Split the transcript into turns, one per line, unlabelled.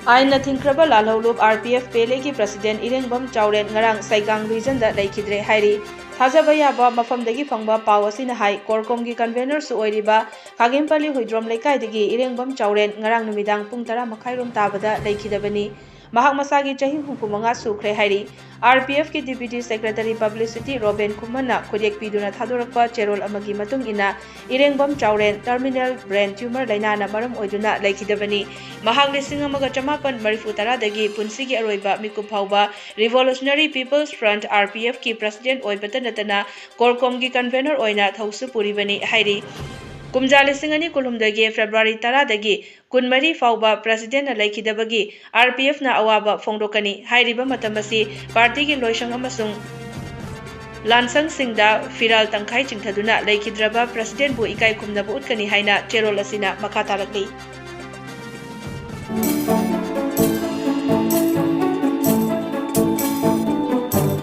Aina Thingkhraba Lalhoulup RPF PLA की president Irenbam Chaoren ngarang Saigang region da Leikhidre hairi thajaba yaba mafamdagi phangba paw asina hai korkom gi convener su oiriba Khagempali Huidrom Laikai dagi Irenbam Chaoren ngarang numidang pung 10 makhairom tabada Leikhidabani mahak masagi chahi 65 sukre hairi RPF की deputy secretary publicity रोबेन कुमना खुदेक पीदुना थादोरकपा चेरोल अमगी मतुंग इना इरेंगबम चाउरेन terminal brain tumour लाइनाना मरम ओइदुना लैखिदबनी महाक लिसिंग अमगा चमापन मरिफु तरादगी पुंसिगी अरोइबा मिकुप फाउबा revolutionary peoples front RPF की president ओइबता नतना कोरकोम की convener ओइना थौसु पुरिबनी हाइरी कुमजा लिसिंगनी कुलुमदगी February 10 दगी कुनमरी फाउबा president लैखिदबगी RPF ना अवाबा फोंदोकनी हाइरिबा मतमसी party की Loisang अमसुंग लानसंग सिंगदा फिराल तंखाई चिंथदुना लैखिद्रबा president बु इकाई कुमनबु उtkani हाइना चेरोल असिना मखा तारकली।